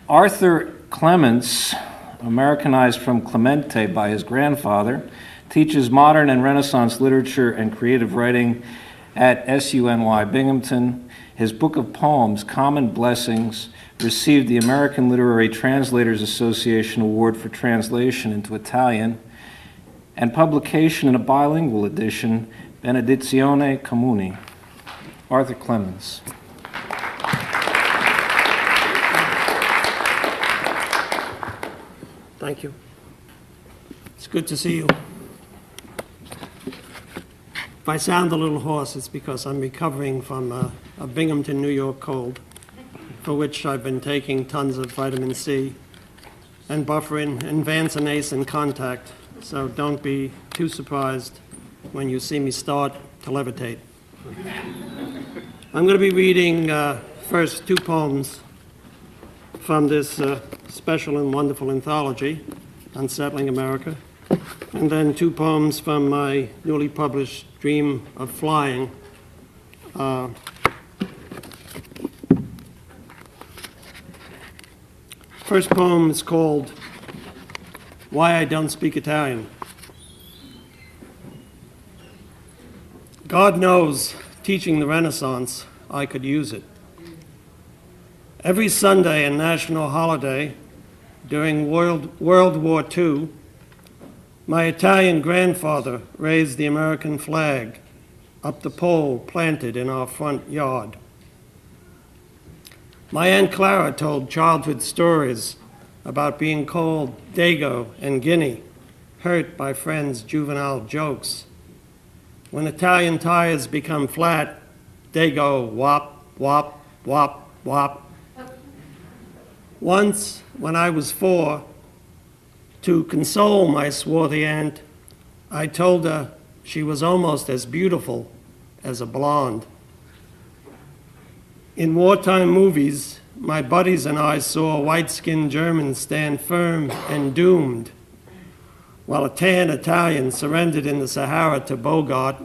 Arthur Clements, Americanized from Clemente by his grandfather, teaches modern and Renaissance literature and creative writing at SUNY Binghamton. His book of poems, Common Blessings, received the American Literary Translators Association Award for translation into Italian and publication in a bilingual edition, Benedizione Comuni. Arthur Clements. Thank you. It's good to see you. If I sound a little hoarse, it's because I'm recovering from a Binghamton, New York cold, for which I've been taking tons of vitamin C and bufferin and vancomycin and contact, so don't be too surprised when you see me start to levitate. I'm going to be reading first two poems from this special and wonderful anthology, Unsettling America, and then two poems from my newly published Dream of Flying. First poem is called Why I Don't Speak Italian. God knows, teaching the Renaissance, I could use it. Every Sunday and national holiday during World War II, my Italian grandfather raised the American flag up the pole planted in our front yard. My Aunt Clara told childhood stories about being called Dago and Guinea, hurt by friends' juvenile jokes. When Italian tires become flat, they go wop, wop, wop, wop. Once, when I was 4, to console my swarthy aunt, I told her she was almost as beautiful as a blonde. In wartime movies, my buddies and I saw white-skinned Germans stand firm and doomed, while a tan Italian surrendered in the Sahara to Bogart,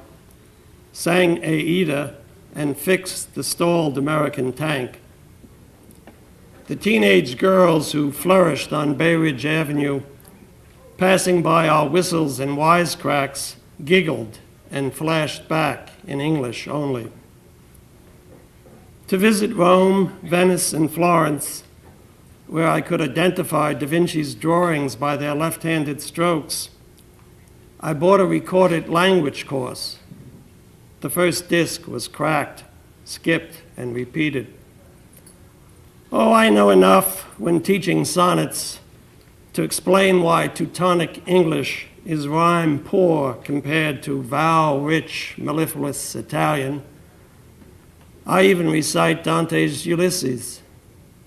sang Aida, and fixed the stalled American tank. The teenage girls who flourished on Bay Ridge Avenue, passing by our whistles and wisecracks, giggled and flashed back in English only. To visit Rome, Venice, and Florence, where I could identify Da Vinci's drawings by their left-handed strokes, I bought a recorded language course. The first disc was cracked, skipped, and repeated. Oh, I know enough when teaching sonnets to explain why Teutonic English is rhyme poor compared to vowel-rich, mellifluous Italian. I even recite Dante's Ulysses.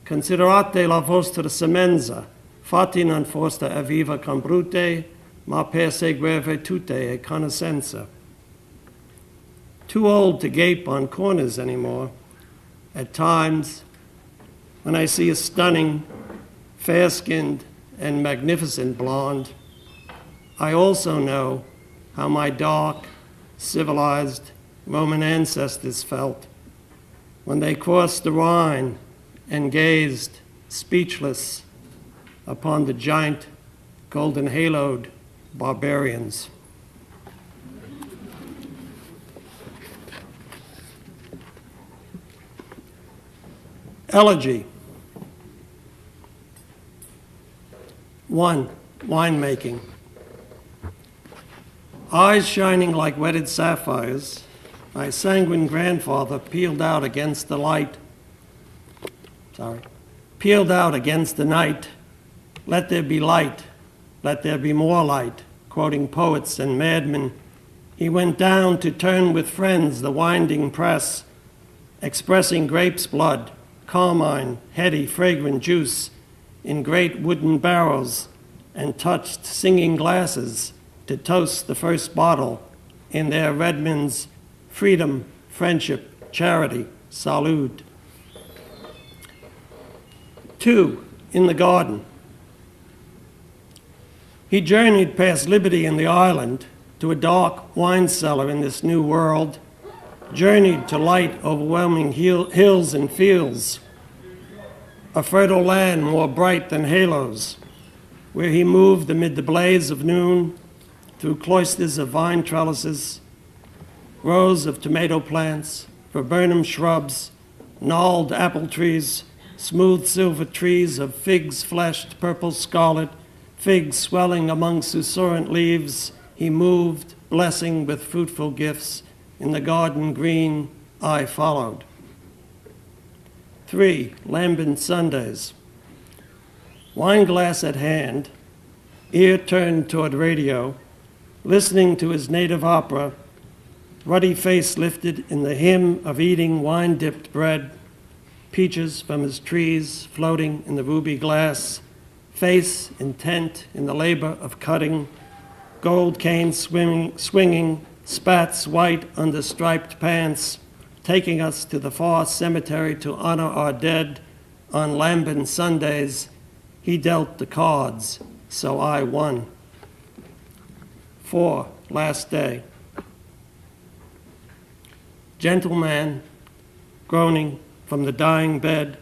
Considerate la vostra semenza, fatti non fosta aviva con brute, ma per seguire virtute e conoscenza. Too old to gape on corners anymore. At times, when I see a stunning, fair-skinned, and magnificent blonde, I also know how my dark, civilized Roman ancestors felt when they crossed the Rhine and gazed, speechless, upon the giant, golden-haloed barbarians. Elegy. 1. Winemaking. Eyes shining like wetted sapphires, my sanguine grandfather peeled out against the night. Let there be light, let there be more light. Quoting poets and madmen, he went down to turn with friends the winding press, expressing grape's blood, carmine, heady, fragrant juice in great wooden barrels, and touched singing glasses to toast the first bottle in their Redmond's freedom, friendship, charity, salute. 2. In the garden. He journeyed past Liberty and the island to a dark wine cellar in this new world, journeyed to light overwhelming hills and fields, a fertile land more bright than halos, where he moved amid the blaze of noon, through cloisters of vine trellises, rows of tomato plants, viburnum shrubs, gnarled apple trees, smooth silver trees of figs fleshed purple scarlet, figs swelling among susurrant leaves, he moved, blessing with fruitful gifts. In the garden green, I followed. 3. Lambent Sundays. Wine glass at hand, ear turned toward radio, listening to his native opera, ruddy face lifted in the hymn of eating wine-dipped bread, peaches from his trees floating in the ruby glass, face intent in the labor of cutting, gold cane swinging, spats white under striped pants, taking us to the far cemetery to honor our dead. On lambent Sundays, he dealt the cards, so I won. 4. Last day. Gentle man, groaning from the dying bed,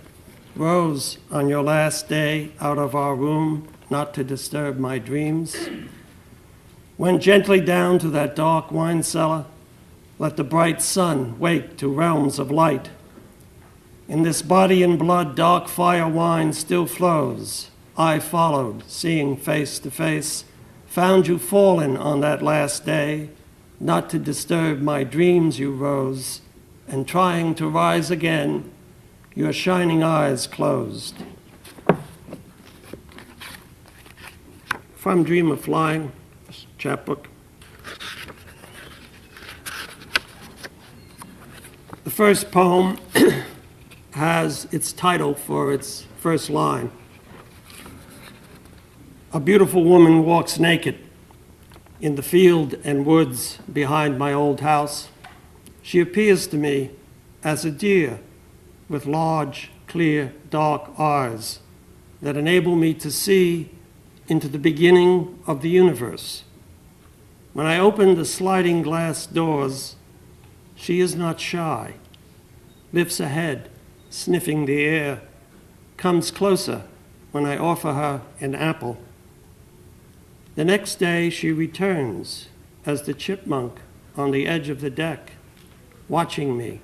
rose on your last day out of our room, not to disturb my dreams. Went gently down to that dark wine cellar, let the bright sun wake to realms of light. In this body and blood, dark fire wine still flows. I followed, seeing face to face, found you fallen on that last day. Not to disturb my dreams you rose, and trying to rise again, your shining eyes closed. From Dream of Flying, chapbook. The first poem has its title for its first line. A beautiful woman walks naked in the field and woods behind my old house. She appears to me as a deer with large, clear, dark eyes that enable me to see into the beginning of the universe. When I open the sliding glass doors, she is not shy, lifts a head, sniffing the air, comes closer when I offer her an apple. The next day she returns as the chipmunk on the edge of the deck, watching me,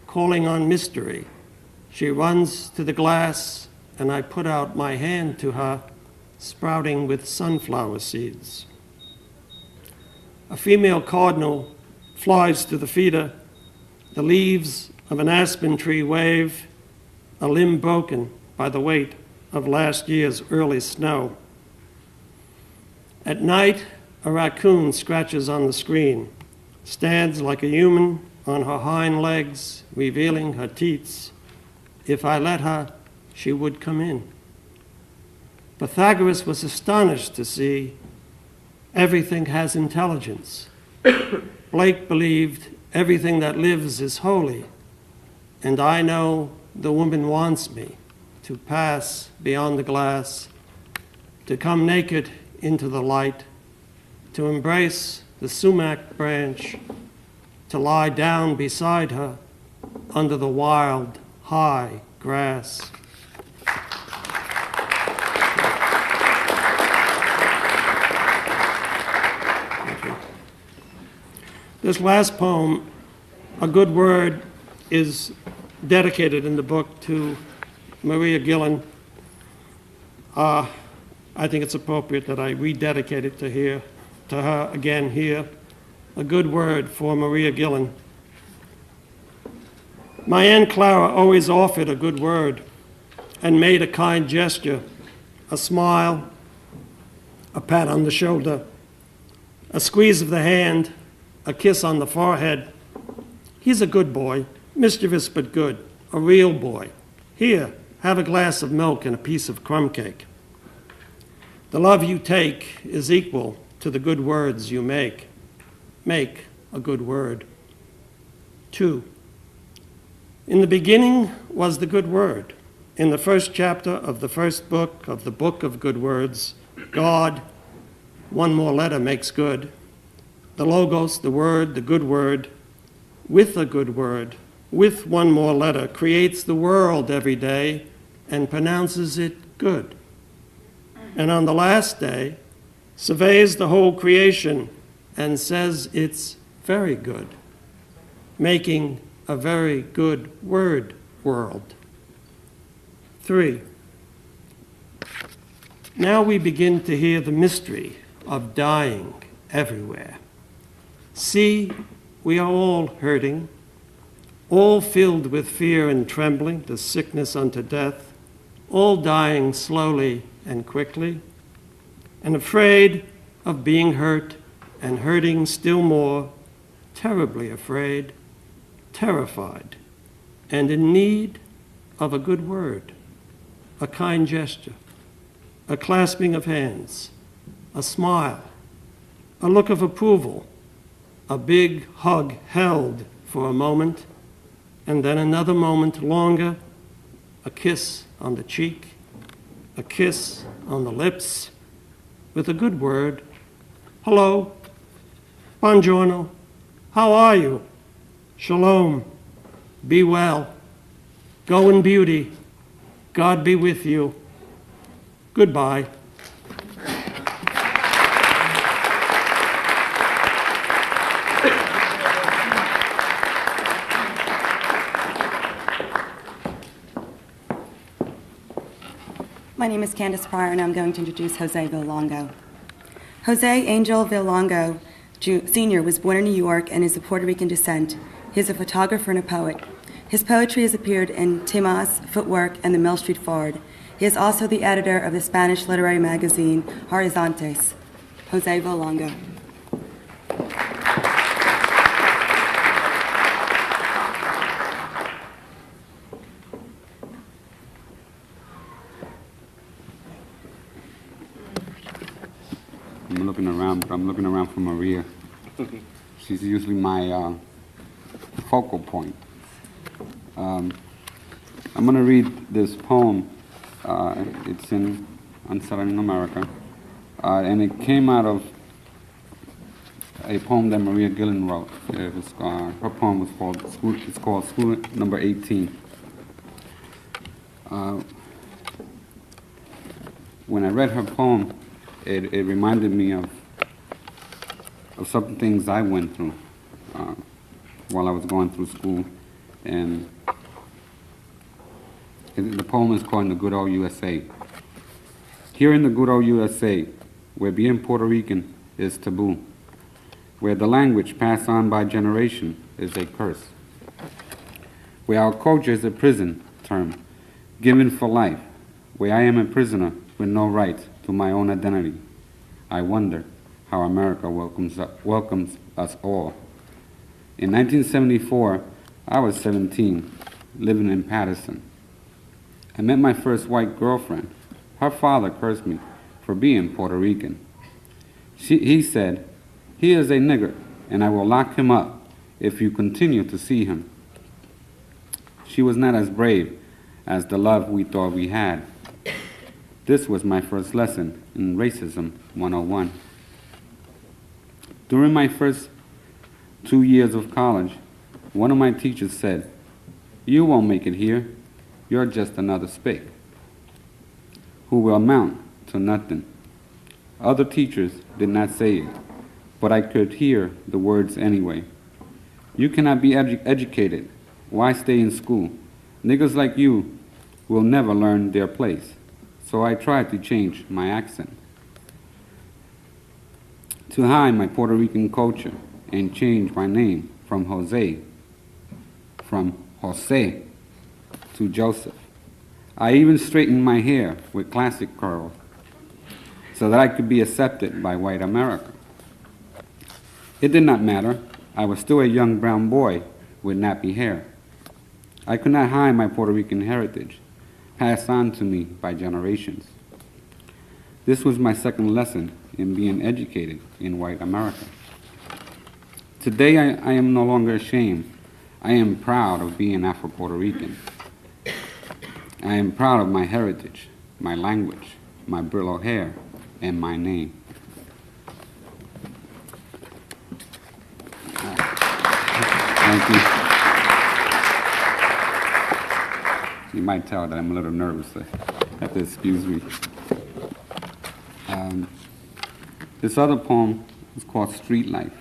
calling on mystery. She runs to the glass and I put out my hand to her, sprouting with sunflower seeds. A female cardinal flies to the feeder. The leaves of an aspen tree wave, a limb broken by the weight of last year's early snow. At night, a raccoon scratches on the screen, stands like a human on her hind legs, revealing her teats. If I let her, she would come in. Pythagoras was astonished to see everything has intelligence. Blake believed everything that lives is holy, and I know the woman wants me to pass beyond the glass, to come naked into the light, to embrace the sumac branch, to lie down beside her under the wild, high grass. This last poem, A Good Word, is dedicated in the book to Maria Gillen. I think it's appropriate that I rededicate it to her again here. A good word for Maria Gillen. My Aunt Clara always offered a good word and made a kind gesture, a smile, a pat on the shoulder, a squeeze of the hand, a kiss on the forehead. He's a good boy, mischievous but good, a real boy. Here, have a glass of milk and a piece of crumb cake. The love you take is equal to the good words you make. Make a good word. 2. In the beginning was the good word. In the first chapter of the first book of the book of good words, God, one more letter makes good. The Logos, the Word, the good word, with a good word, with one more letter, creates the world every day and pronounces it good. And on the last day, surveys the whole creation and says it's very good, making a very good word world. 3. Now we begin to hear the mystery of dying everywhere. See, we are all hurting, all filled with fear and trembling, the sickness unto death, all dying slowly and quickly, and afraid of being hurt and hurting still more, terribly afraid, terrified, and in need of a good word, a kind gesture, a clasping of hands, a smile, a look of approval, a big hug held for a moment, and then another moment longer, a kiss on the cheek, a kiss on the lips, with a good word, hello, buongiorno, how are you? Shalom, be well, go in beauty, God be with you, goodbye. My name is Candace Pryor, and I'm going to introduce Jose Villongo. Jose Angel Villongo Sr. was born in New York and is of Puerto Rican descent. He is a photographer and a poet. His poetry has appeared in Timas, Footwork, and the Mill Street Forward. He is also the editor of the Spanish literary magazine Horizontes. Jose Villongo. I'm looking around, but I'm looking around for Maria. She's usually my focal point. I'm going to read this poem. It's in Unsettling America, and it came out of a poem that Maria Gillen wrote. It was, her poem was called School Number 18. When I read her poem, it reminded me of some things I went through while I was going through school, and the poem is called "In the Good Old USA." Here in the good old USA, where being Puerto Rican is taboo, where the language passed on by generation is a curse, where our culture is a prison term given for life, where I am a prisoner with no right to my own identity, I wonder how America welcomes us all. In 1974, I was 17, living in Patterson. I met my first white girlfriend. Her father cursed me for being Puerto Rican. He said, "He is a nigger, and I will lock him up if you continue to see him." She was not as brave as the love we thought we had. This was my first lesson in Racism 101. During my first 2 years of college, one of my teachers said, "You won't make it here. You're just another spick who will amount to nothing." Other teachers did not say it, but I could hear the words anyway. "You cannot be educated. Why stay in school? Niggas like you will never learn their place." So I tried to change my accent, to hide my Puerto Rican culture, and change my name from Jose to Joseph. I even straightened my hair with classic curls so that I could be accepted by white America. It did not matter. I was still a young brown boy with nappy hair. I could not hide my Puerto Rican heritage, passed on to me by generations. This was my second lesson in being educated in white America. Today I am no longer ashamed. I am proud of being Afro-Puerto Rican. I am proud of my heritage, my language, my Brillo hair, and my name. Thank you. You might tell that I'm a little nervous at this, excuse me. This other poem is called Street Life.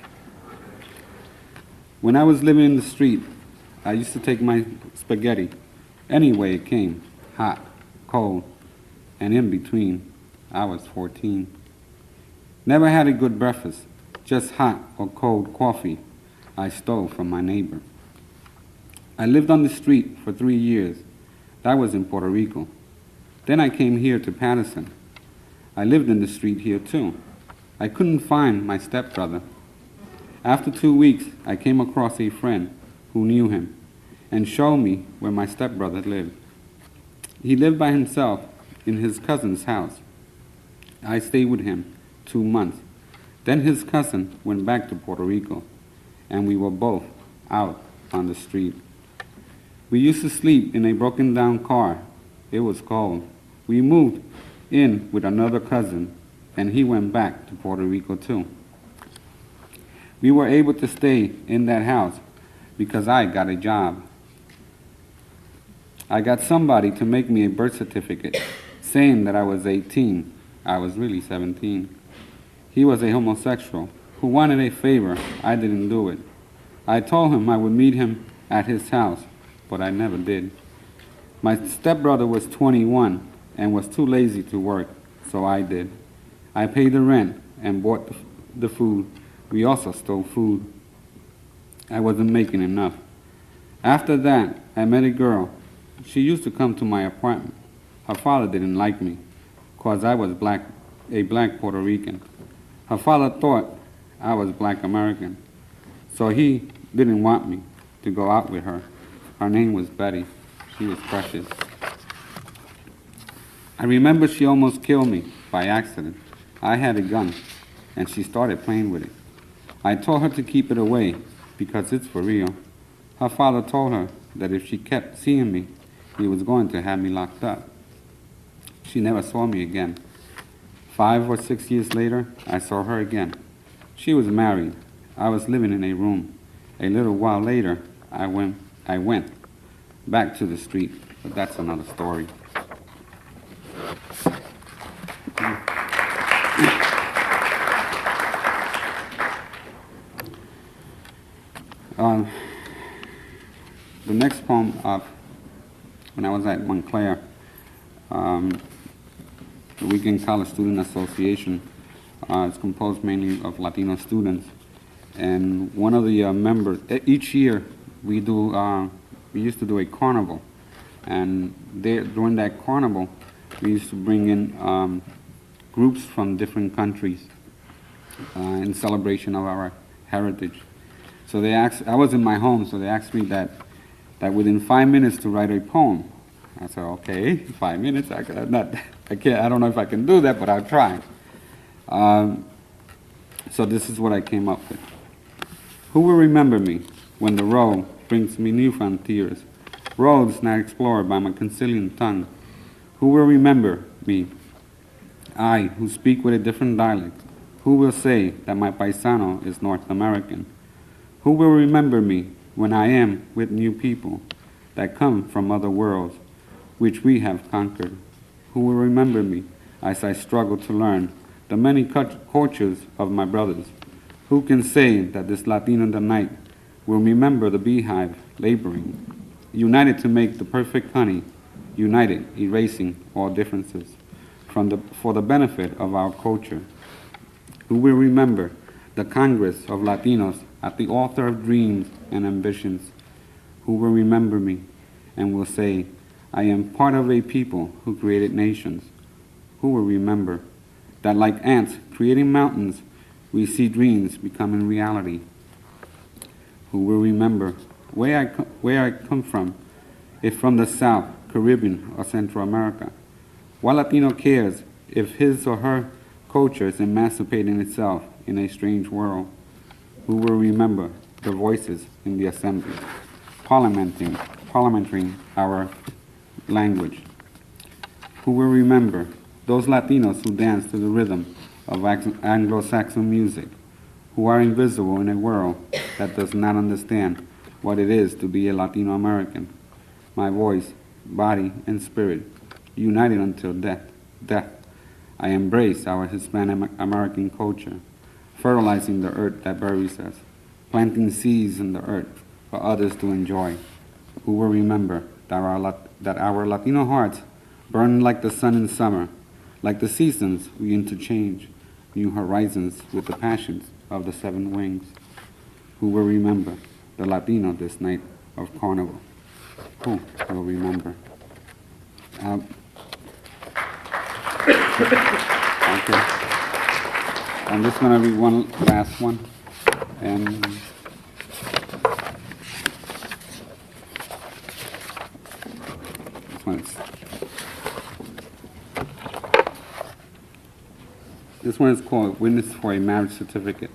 When I was living in the street, I used to take my spaghetti any way it came, hot, cold, and in between. I was 14. Never had a good breakfast, just hot or cold coffee I stole from my neighbor. I lived on the street for 3 years. That was in Puerto Rico. Then I came here to Patterson. I lived in the street here too. I couldn't find my stepbrother. After 2 weeks, I came across a friend who knew him and showed me where my stepbrother lived. He lived by himself in his cousin's house. I stayed with him 2 months. Then his cousin went back to Puerto Rico, and we were both out on the street. We used to sleep in a broken down car. It was cold. We moved in with another cousin, and he went back to Puerto Rico too. We were able to stay in that house because I got a job. I got somebody to make me a birth certificate saying that I was 18. I was really 17. He was a homosexual who wanted a favor. I didn't do it. I told him I would meet him at his house, but I never did. My stepbrother was 21 and was too lazy to work, so I did. I paid the rent and bought the food. We also stole food. I wasn't making enough. After that, I met a girl. She used to come to my apartment. Her father didn't like me, because I was a black Puerto Rican. Her father thought I was black American, so he didn't want me to go out with her. Her name was Betty. She was precious. I remember she almost killed me by accident. I had a gun, and she started playing with it. I told her to keep it away, because it's for real. Her father told her that if she kept seeing me, he was going to have me locked up. She never saw me again. 5 or 6 years later, I saw her again. She was married. I was living in a room. A little while later, I went back to the street, but that's another story. The next poem, when I was at Montclair, the Weekend College Student Association is composed mainly of Latino students, and one of the members, each year we used to do a carnival, and during that carnival we used to bring in groups from different countries in celebration of our heritage. So they asked, I was in my home, so they asked me that within 5 minutes to write a poem. I said, okay, 5 minutes, I don't know if I can do that, but I'll try. So this is what I came up with. Who will remember me when the road brings me new frontiers, roads not explored by my conciliant tongue? Who will remember me? I, who speak with a different dialect. Who will say that my paisano is North American? Who will remember me when I am with new people that come from other worlds, which we have conquered? Who will remember me as I struggle to learn the many cultures of my brothers? Who can say that this Latino in the night will remember the beehive laboring, united to make the perfect honey, united, erasing all differences for the benefit of our culture? Who will remember the Congress of Latinos at the altar of dreams and ambitions? Who will remember me and will say, I am part of a people who created nations? Who will remember that like ants creating mountains, we see dreams becoming reality? Who will remember where I come from, if from the South, Caribbean, or Central America? What Latino cares if his or her culture is emancipating itself in a strange world? Who will remember the voices in the assembly, parliamenting our language? Who will remember those Latinos who dance to the rhythm of Anglo-Saxon music, who are invisible in a world that does not understand what it is to be a Latino American? My voice body, and spirit, united until death. I embrace our Hispanic American culture, fertilizing the earth that buries us, planting seeds in the earth for others to enjoy, who will remember that our Latino hearts burn like the sun in summer, like the seasons we interchange, new horizons with the passions of the seven wings, who will remember the Latino this night of carnival. Who will remember? Okay. I'm just going to read one last one. And this one is called Witness for a Marriage Certificate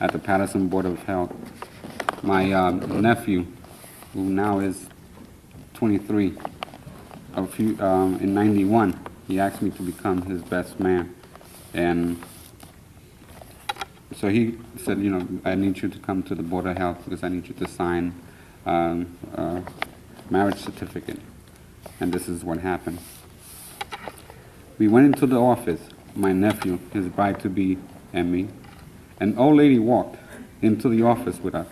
at the Patterson Board of Health. My nephew, who now is 23, in 91, he asked me to become his best man. And so he said, I need you to come to the Board of Health because I need you to sign a marriage certificate. And this is what happened. We went into the office, my nephew, his bride-to-be, and me. An old lady walked into the office with us.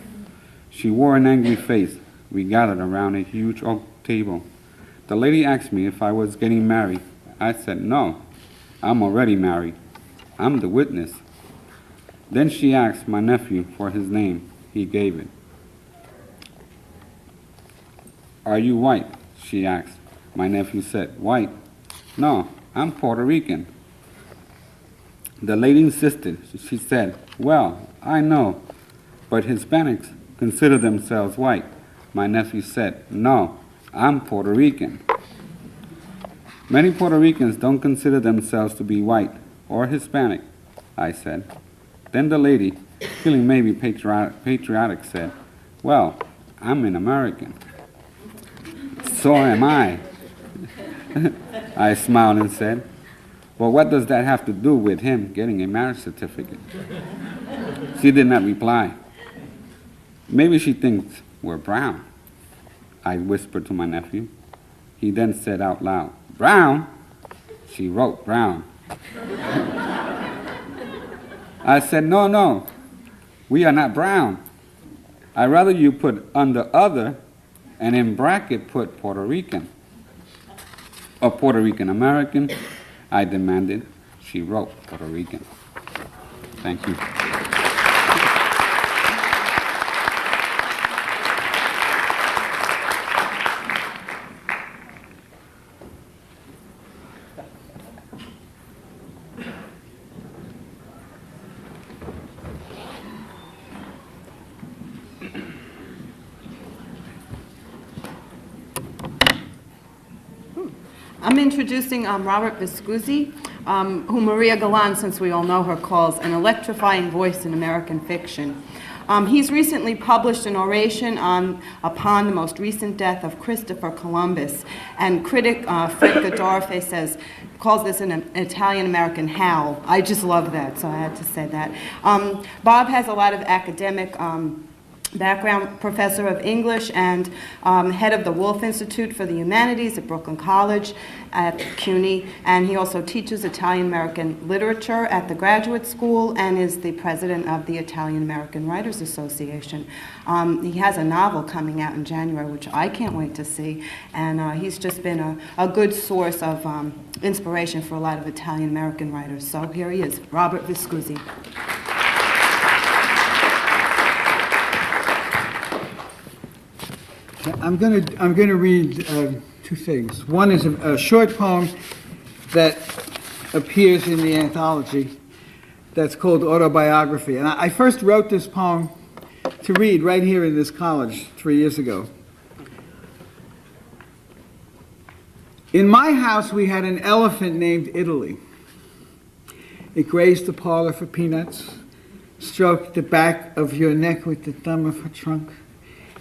She wore an angry face. We gathered around a huge oak table. The lady asked me if I was getting married. I said, no, I'm already married. I'm the witness. Then she asked my nephew for his name. He gave it. Are you white? She asked. My nephew said, white? No, I'm Puerto Rican. The lady insisted. She said, well, I know, but Hispanics consider themselves white. My nephew said, no, I'm Puerto Rican. Many Puerto Ricans don't consider themselves to be white or Hispanic, I said. Then the lady, feeling maybe patriotic, said, well, I'm an American. So am I. I smiled and said, well, what does that have to do with him getting a marriage certificate? She did not reply. Maybe she thinks we're brown, I whispered to my nephew. He then said out loud, brown? She wrote brown. I said, no, we are not brown. I'd rather you put under other and in bracket put Puerto Rican. Or Puerto Rican American, I demanded. She wrote Puerto Rican. Thank you. I'm introducing Robert Viscusi, who Maria Galan, since we all know her, calls an electrifying voice in American fiction. He's recently published an oration upon the most recent death of Christopher Columbus, and critic Fred Godorfe calls this an Italian-American howl. I just love that, so I had to say that. Bob has a lot of academic background, professor of English and head of the Wolf Institute for the Humanities at Brooklyn College at CUNY, and he also teaches Italian-American literature at the graduate school and is the president of the Italian-American Writers Association. He has a novel coming out in January, which I can't wait to see, and he's just been a good source of inspiration for a lot of Italian-American writers. So here he is, Robert Viscusi. I'm going to read two things. One is a short poem that appears in the anthology that's called Autobiography. And I first wrote this poem to read right here in this college 3 years ago. In my house, we had an elephant named Italy. It grazed the parlor for peanuts, stroked the back of your neck with the thumb of her trunk,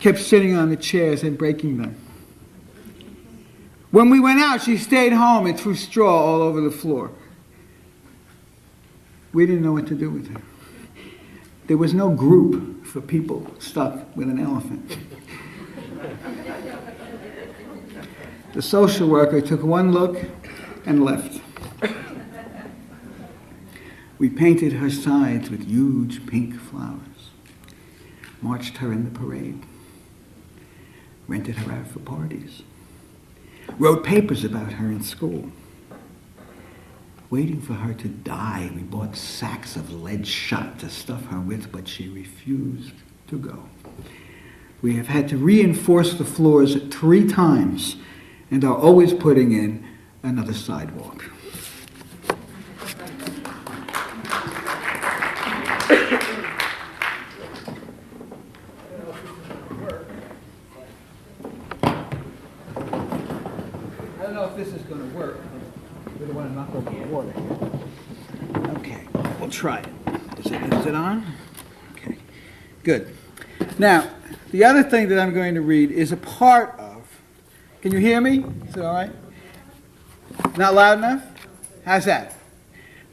kept sitting on the chairs and breaking them. When we went out, she stayed home and threw straw all over the floor. We didn't know what to do with her. There was no group for people stuck with an elephant. The social worker took one look and left. We painted her sides with huge pink flowers, marched her in the parade, rented her out for parties, wrote papers about her in school. Waiting for her to die, we bought sacks of lead shot to stuff her with, but she refused to go. We have had to reinforce the floors 3 times and are always putting in another sidewalk. I don't know if this is going to work. We don't want to knock over the water here. Okay, we'll try it. Is it on? Okay, good. Now, the other thing that I'm going to read is a part of, can you hear me? Is it all right? Not loud enough? How's that?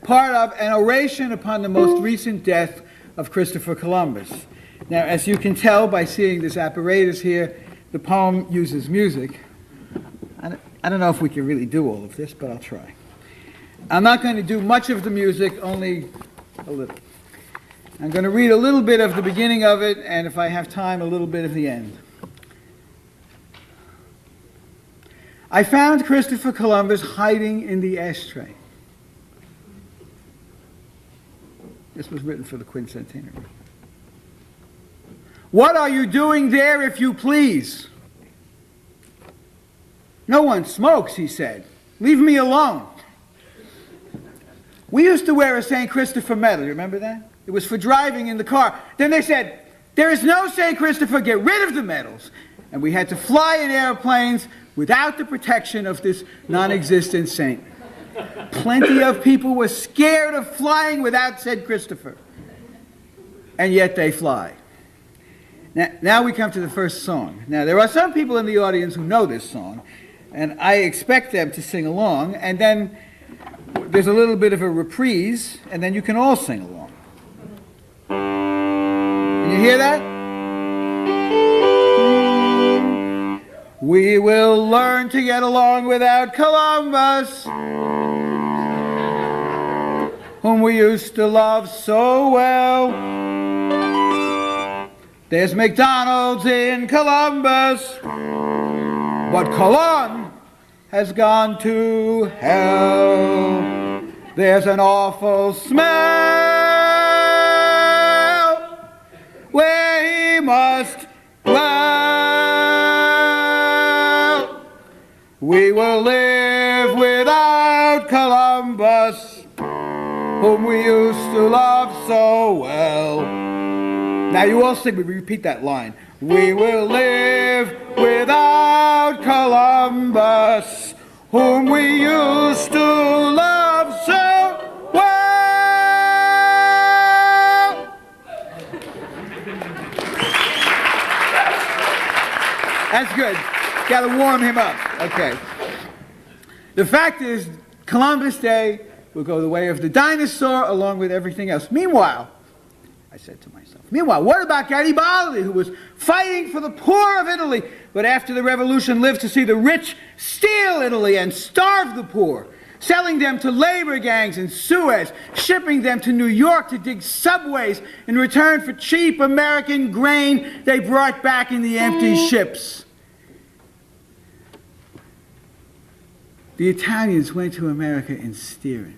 Part of an oration upon the most recent death of Christopher Columbus. Now, as you can tell by seeing this apparatus here, the poem uses music. I don't know if we can really do all of this, but I'll try. I'm not going to do much of the music, only a little. I'm going to read a little bit of the beginning of it, and if I have time, a little bit of the end. I found Christopher Columbus hiding in the ashtray. This was written for the quincentenary. What are you doing there, if you please? No one smokes, he said. Leave me alone. We used to wear a St. Christopher medal, you remember that? It was for driving in the car. Then they said, there is no St. Christopher, get rid of the medals. And we had to fly in airplanes without the protection of this non-existent saint. Plenty of people were scared of flying without St. Christopher. And yet they fly. Now we come to the first song. Now there are some people in the audience who know this song, and I expect them to sing along, and then there's a little bit of a reprise, and then you can all sing along. Can you hear that? We will learn to get along without Columbus, whom we used to love so well. There's McDonald's in Columbus, but Cologne has gone to hell. There's an awful smell where he must dwell. We will live without Columbus, whom we used to love so well. Now you all sing, we repeat that line. We will live without Columbus, whom we used to love so well. That's good. Got to warm him up. Okay. The fact is, Columbus Day will go the way of the dinosaur along with everything else. Meanwhile, I said to myself, what about Garibaldi, who was fighting for the poor of Italy, but after the revolution lived to see the rich steal Italy and starve the poor, selling them to labor gangs in Suez, shipping them to New York to dig subways in return for cheap American grain they brought back in the empty ships. The Italians went to America in steerage.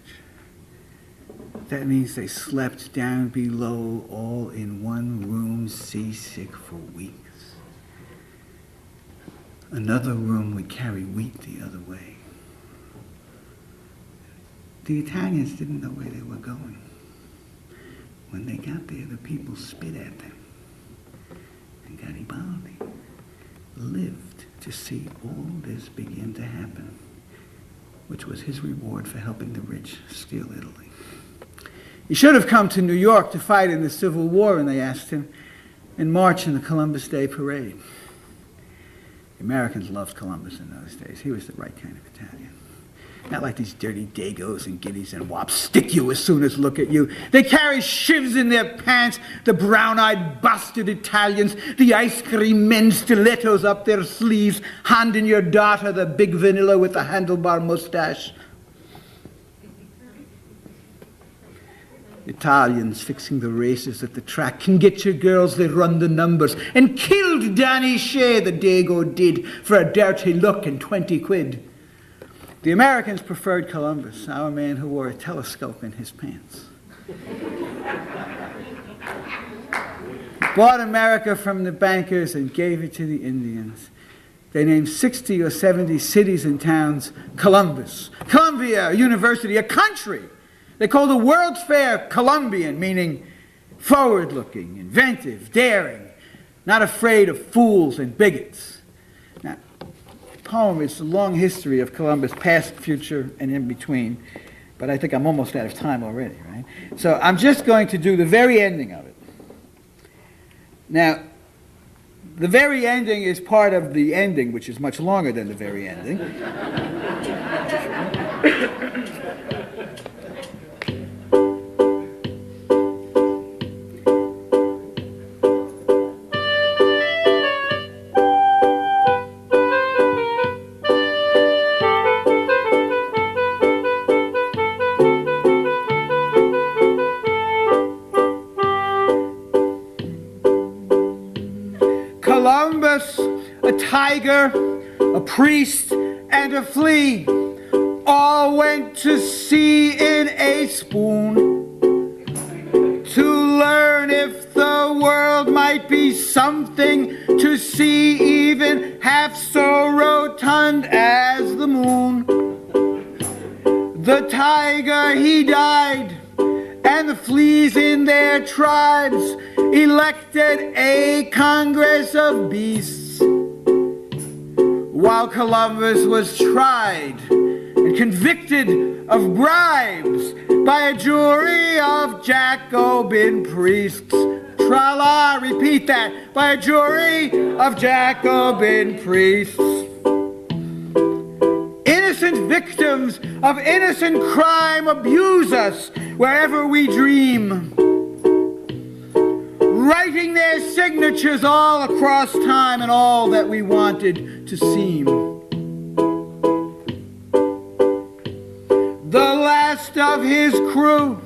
That means they slept down below, all in one room, seasick for weeks. Another room would carry wheat the other way. The Italians didn't know where they were going. When they got there, the people spit at them. And Garibaldi lived to see all this begin to happen, which was his reward for helping the rich steal Italy. He should have come to New York to fight in the Civil War, and they asked him, and march in the Columbus Day Parade. The Americans loved Columbus in those days. He was the right kind of Italian. Not like these dirty Dagos and Guineas and Wops stick you as soon as look at you. They carry shivs in their pants, the brown-eyed bastard Italians, the ice cream men stilettos up their sleeves, handing your daughter the big vanilla with the handlebar mustache. Italians fixing the races at the track can get your girls, they run the numbers, and killed Danny Shea, the Dago did, for a dirty look and 20 quid. The Americans preferred Columbus, our man who wore a telescope in his pants. Bought America from the bankers and gave it to the Indians. They named 60 or 70 cities and towns Columbus. Columbia, a university, a country. They called the World's Fair Columbian, meaning forward-looking, inventive, daring, not afraid of fools and bigots. Now, the poem is a long history of Columbus, past, future, and in between, but I think I'm almost out of time already, right? So I'm just going to do the very ending of it. Now, the very ending is part of the ending, which is much longer than the very ending. Columbus, a tiger, a priest, and a flea all went to sea in a spoon to learn if the world might be something to see, even half so rotund as the moon. The tiger, he died, and the fleas in their tribes elected a Congress of beasts, while Columbus was tried and convicted of bribes by a jury of Jacobin priests. Tra-la, repeat that, by a jury of Jacobin priests. Innocent victims of innocent crime abuse us wherever we dream, writing their signatures all across time and all that we wanted to seem. The last of his crew,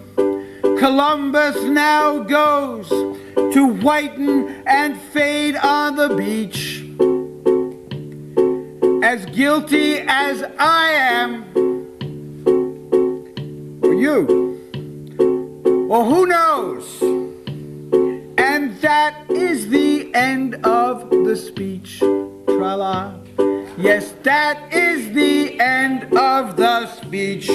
Columbus now goes to whiten and fade on the beach. As guilty as I am, or you, or who knows. And that is the end of the speech. Tra-la. Yes, that is the end of the speech.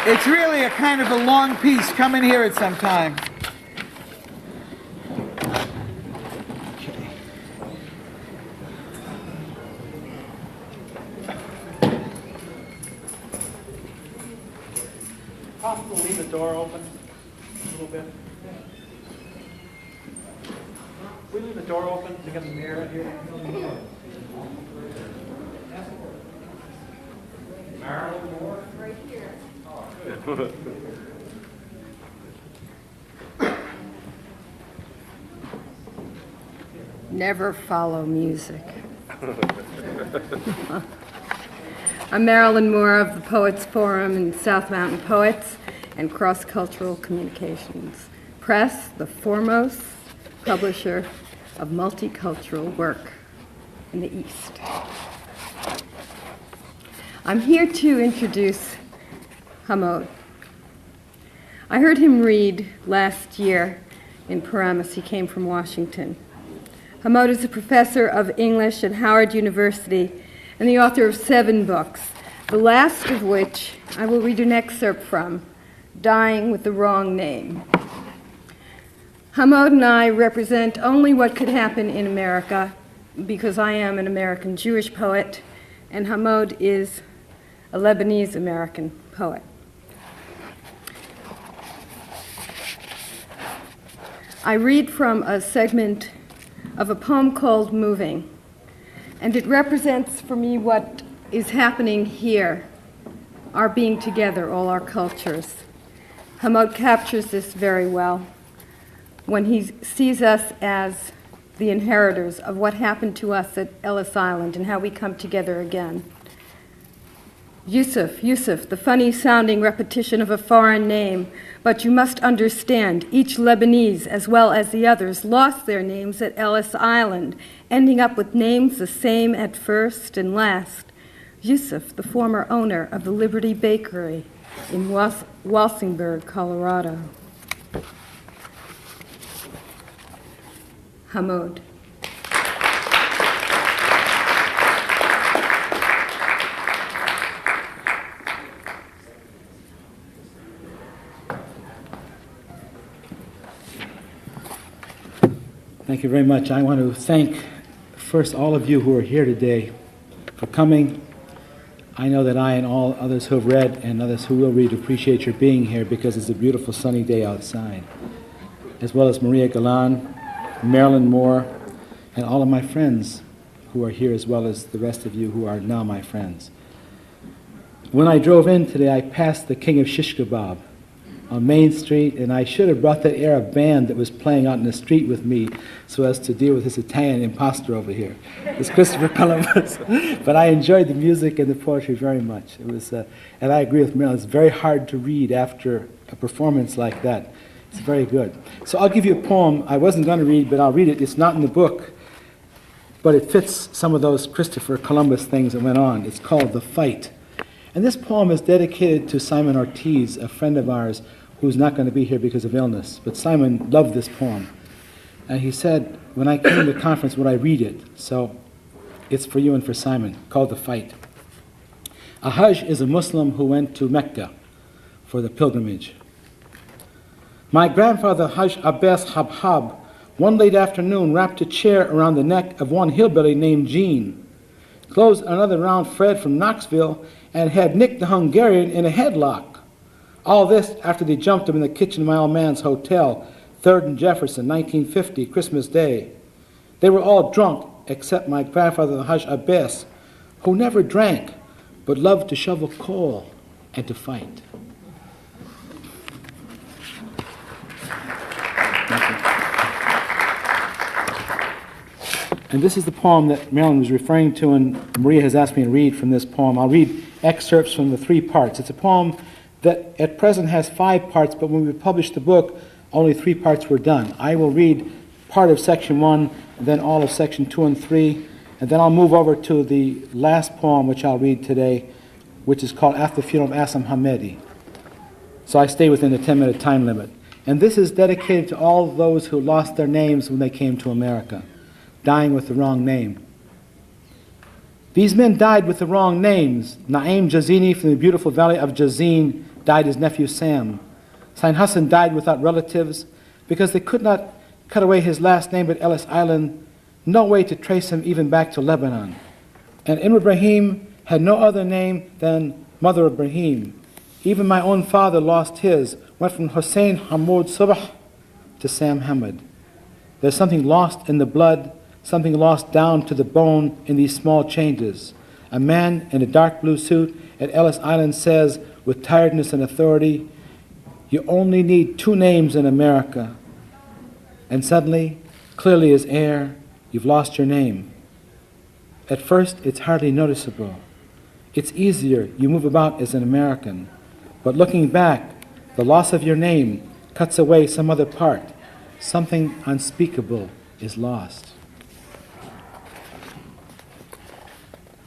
It's really a kind of a long piece. Come and hear it sometime. Possible to leave the door open a little bit? We leave the door open to get some air in here. Marilyn Moore? Right here. Oh, good. Never follow music. I'm Marilyn Moore of the Poets Forum and South Mountain Poets and Cross Cultural Communications Press, the foremost publisher of multicultural work in the East. I'm here to introduce Hamoud. I heard him read last year in Paramus. He came from Washington. Hamoud is a professor of English at Howard University and the author of 7 books, the last of which I will read an excerpt from, Dying with the Wrong Name. Hamoud and I represent only what could happen in America because I am an American Jewish poet and Hamoud is a Lebanese American poet. I read from a segment of a poem called Moving, and it represents for me what is happening here, our being together, all our cultures. Hamoud captures this very well when he sees us as the inheritors of what happened to us at Ellis Island and how we come together again. Yusuf, the funny-sounding repetition of a foreign name, but you must understand, each Lebanese, as well as the others, lost their names at Ellis Island, ending up with names the same at first and last. Yusuf, the former owner of the Liberty Bakery in Walsenburg, Colorado. Hamoud. Thank you very much. I want to thank first all of you who are here today for coming. I know that I and all others who have read and others who will read appreciate your being here because it's a beautiful sunny day outside, as well as Maria Galan, Marilyn Moore, and all of my friends who are here, as well as the rest of you who are now my friends. When I drove in today, I passed the King of Shish Kebab on Main Street, and I should have brought that Arab band that was playing out in the street with me so as to deal with this Italian imposter over here. It's Christopher Columbus. But I enjoyed the music and the poetry very much. It was, and I agree with Marilyn, it's very hard to read after a performance like that. It's very good. So I'll give you a poem I wasn't going to read, but I'll read it. It's not in the book, but it fits some of those Christopher Columbus things that went on. It's called The Fight. And this poem is dedicated to Simon Ortiz, a friend of ours who's not going to be here because of illness. But Simon loved this poem. And he said, when I came to the conference, would I read it? So it's for you and for Simon, called The Fight. A Hajj is a Muslim who went to Mecca for the pilgrimage. My grandfather, Hajj Abbas Habhab, one late afternoon wrapped a chair around the neck of one hillbilly named Jean, closed another round Fred from Knoxville, and had Nick the Hungarian in a headlock. All this after they jumped him in the kitchen of my old man's hotel, 3rd and Jefferson, 1950, Christmas Day. They were all drunk, except my grandfather, the Hajj Abbas, who never drank, but loved to shovel coal and to fight. And this is the poem that Marilyn was referring to, and Maria has asked me to read from this poem. I'll read excerpts from the 3 parts. It's a poem that at present has 5 parts, but when we published the book, only 3 parts were done. I will read part of section 1, and then all of section 2 and 3, and then I'll move over to the last poem, which I'll read today, which is called After the Funeral of Assam Hamedi. So I stay within the 10-minute time limit. And this is dedicated to all those who lost their names when they came to America, dying with the wrong name. These men died with the wrong names. Naim Jazini from the beautiful valley of Jazin died his nephew Sam. Sain Hassan died without relatives because they could not cut away his last name at Ellis Island, no way to trace him even back to Lebanon. And Ibrahim had no other name than Mother Ibrahim. Even my own father lost his, went from Hussein Hamoud Subah to Sam Hamid. There's something lost in the blood, something lost down to the bone in these small changes. A man in a dark blue suit at Ellis Island says, with tiredness and authority, you only need 2 names in America. And suddenly, clearly as air, you've lost your name. At first, it's hardly noticeable. It's easier, you move about as an American. But looking back, the loss of your name cuts away some other part. Something unspeakable is lost.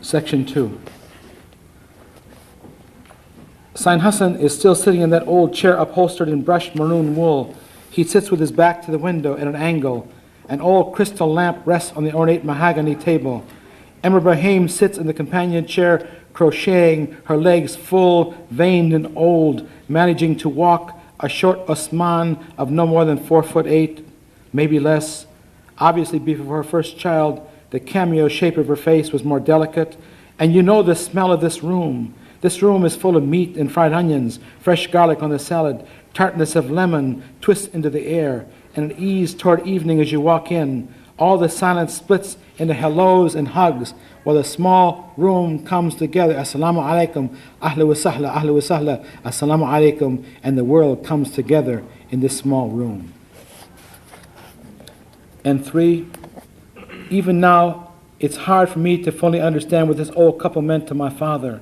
Section 2. Sain Hassan is still sitting in that old chair upholstered in brushed maroon wool. He sits with his back to the window at an angle. An old crystal lamp rests on the ornate mahogany table. Emma Brahim sits in the companion chair, crocheting, her legs full, veined and old, managing to walk a short Osman of no more than 4'8", maybe less. Obviously, before her first child, the cameo shape of her face was more delicate. And you know the smell of this room. This room is full of meat and fried onions, fresh garlic on the salad, tartness of lemon twists into the air, and an ease toward evening as you walk in. All the silence splits into hellos and hugs, while the small room comes together. Assalamu alaikum, ahla wa sahla, assalamu alaikum, and the world comes together in this small room. And 3, even now, it's hard for me to fully understand what this old couple meant to my father.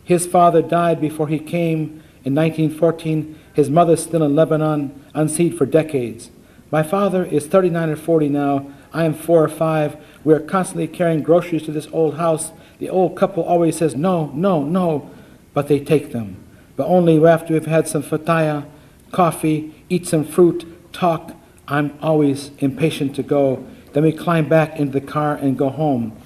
His father died before he came in 1914. His mother's still in Lebanon, unseen for decades. My father is 39 or 40 now. I am 4 or 5. We are constantly carrying groceries to this old house. The old couple always says, no, no, no, but they take them. But only after we've had some fataya, coffee, eat some fruit, talk. I'm always impatient to go. Then we climb back into the car and go home.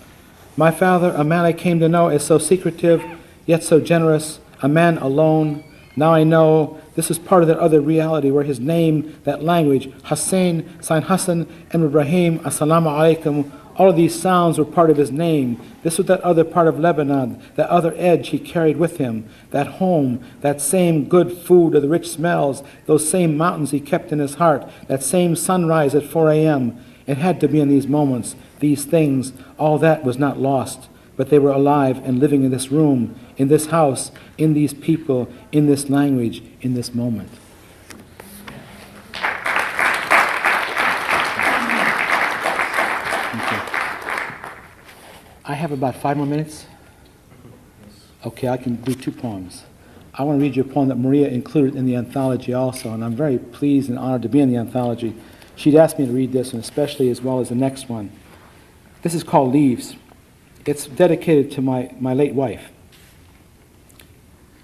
My father, a man I came to know as so secretive, yet so generous, a man alone. Now I know this is part of that other reality where his name, that language, Hussein, Sain Hassan, and Ibrahim, Assalamu alaikum, all of these sounds were part of his name. This was that other part of Lebanon, that other edge he carried with him, that home, that same good food or the rich smells, those same mountains he kept in his heart, that same sunrise at 4 a.m. It had to be in these moments, these things, all that was not lost, but they were alive and living in this room, in this house, in these people, in this language, in this moment. I have about 5 more minutes. Okay, I can do 2 poems. I want to read you a poem that Maria included in the anthology also, and I'm very pleased and honored to be in the anthology. She'd asked me to read this, and especially as well as the next one. This is called Leaves. It's dedicated to my late wife.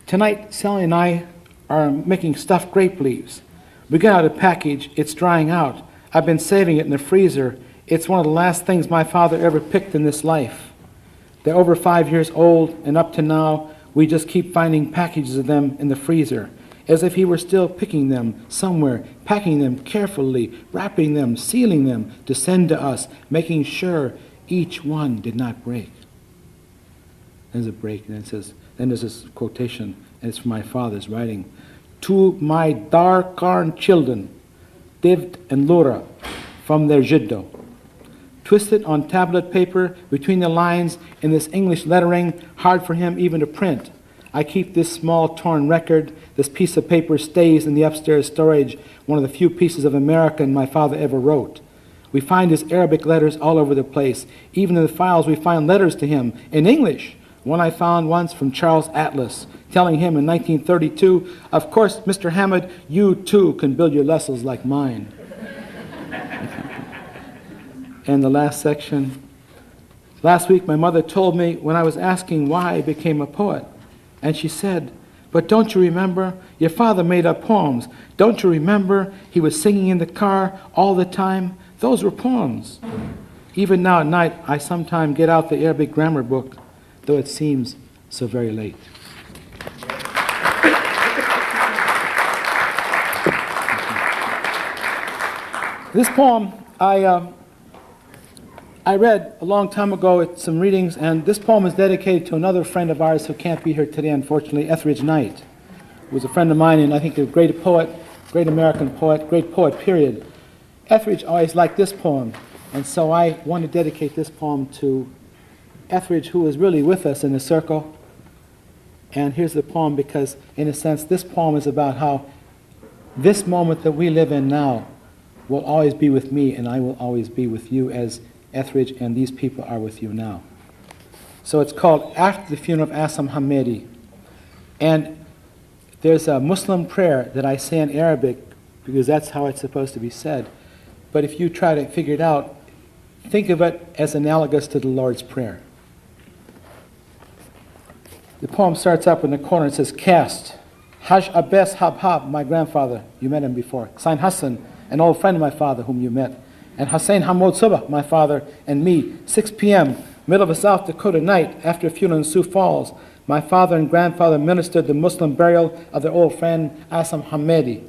Tonight, Sally and I are making stuffed grape leaves. We got out a package. It's drying out. I've been saving it in the freezer. It's one of the last things my father ever picked in this life. They're over 5 years old, and up to now, we just keep finding packages of them in the freezer, as if he were still picking them somewhere, packing them carefully, wrapping them, sealing them to send to us, making sure each one did not break. There's a break, and then there's this quotation, and it's from my father's writing. To my Darkarn children, Divd and Lura, from their Jiddo. Twisted on tablet paper between the lines in this English lettering, hard for him even to print. I keep this small torn record. This piece of paper stays in the upstairs storage, one of the few pieces of American my father ever wrote. We find his Arabic letters all over the place. Even in the files we find letters to him in English. One I found once from Charles Atlas, telling him in 1932, of course, Mr. Hammond, you too can build your vessels like mine. And the last section. Last week my mother told me when I was asking why I became a poet. And she said, but don't you remember? Your father made up poems. Don't you remember? He was singing in the car all the time. Those were poems. Even now at night, I sometimes get out the Arabic grammar book, though it seems so very late. This poem, I read a long time ago at some readings, and this poem is dedicated to another friend of ours who can't be here today, unfortunately, Etheridge Knight, who was a friend of mine and I think a great poet, great American poet, great poet, period. Etheridge always liked this poem, and so I want to dedicate this poem to Etheridge, who is really with us in the circle. And here's the poem because, in a sense, this poem is about how this moment that we live in now will always be with me, and I will always be with you as Etheridge and these people are with you now. So it's called After the Funeral of Assam Hamedi. And there's a Muslim prayer that I say in Arabic because that's how it's supposed to be said. But if you try to figure it out, think of it as analogous to the Lord's Prayer. The poem starts up in the corner. It says, Cast. Haj Abbas Habhab, my grandfather, you met him before. Sain Hassan, an old friend of my father whom you met. And Hussein Hamoud Subah, my father, and me, 6 p.m., middle of a South Dakota night, after a funeral in Sioux Falls, my father and grandfather ministered the Muslim burial of their old friend Assam Hamedi.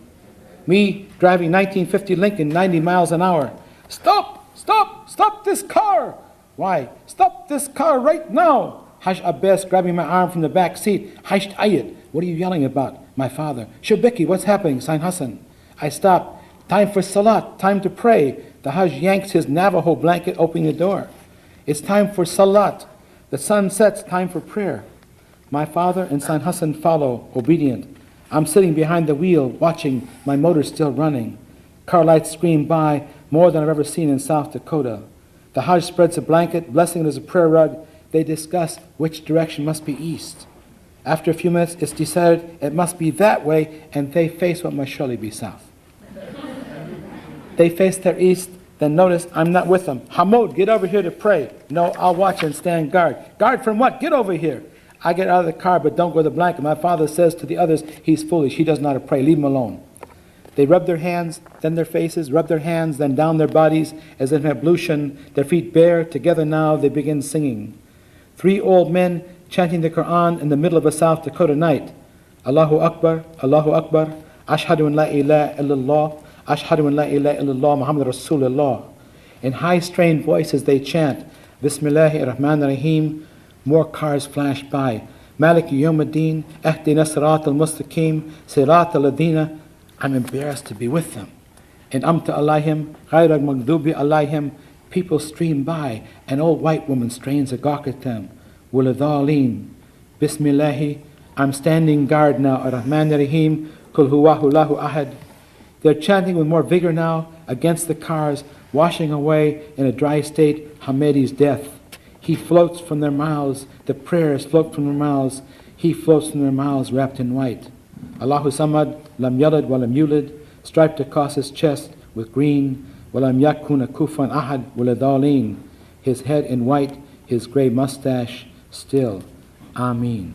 Me driving 1950 Lincoln 90 miles an hour. Stop! Stop! Stop this car! Why? Stop this car right now! Haj Abbas grabbing my arm from the back seat. Haj Ayat, what are you yelling about? My father. Shubiki, what's happening? Sain Hassan. I stopped. Time for salat, time to pray. The Hajj yanks his Navajo blanket, opening the door. It's time for salat. The sun sets, time for prayer. My father and son Hassan follow, obedient. I'm sitting behind the wheel, watching, my motor still running. Car lights scream by, more than I've ever seen in South Dakota. The Hajj spreads a blanket, blessing it as a prayer rug. They discuss which direction must be east. After a few minutes, it's decided it must be that way, and they face what must surely be south. They face their east, then notice I'm not with them. Hamoud, get over here to pray. No, I'll watch and stand guard. Guard from what? Get over here. I get out of the car, but don't go to the blanket. My father says to the others, he's foolish. He doesn't know how to pray. Leave him alone. They rub their hands, then their faces, rub their hands, then down their bodies, as if in ablution, their feet bare. Together now they begin singing. 3 old men chanting the Quran in the middle of a South Dakota night. Allahu Akbar, Ashhadu an la ilaha illallah, Ashhadu an la ilaha illallah, Muhammad Rasulullah. In high strained voices they chant, Bismillahir Rahmanir Rahim. More cars flash by. Malik Yawmuddin, Ahdina Sirat al-Mustaqim, Sirat al-Ladina. I'm embarrassed to be with them. And Amta Alayhim, Ghayra Maghdubi Alayhim. People stream by. An old white woman strains a gawk at them. Wuladhaleen. Bismillahi. I'm standing guard now. Ar-Rahman Rahim. Kul huwahu lahu ahad. They're chanting with more vigor now against the cars, washing away in a dry state Hamedi's death. He floats from their mouths. The prayers float from their mouths. He floats from their mouths wrapped in white. Allahu Samad, Lam Yalad wa Lam Yulad, striped across his chest with green, wa Lam Yakuna Kufan Ahad Wuladhaleen. His head in white, his gray mustache still. Ameen.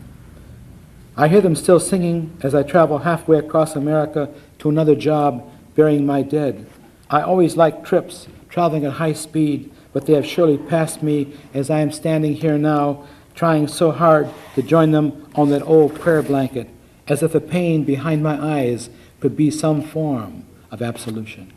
I hear them still singing as I travel halfway across America to another job burying my dead. I always like trips, traveling at high speed, but they have surely passed me as I am standing here now, trying so hard to join them on that old prayer blanket, as if the pain behind my eyes could be some form of absolution.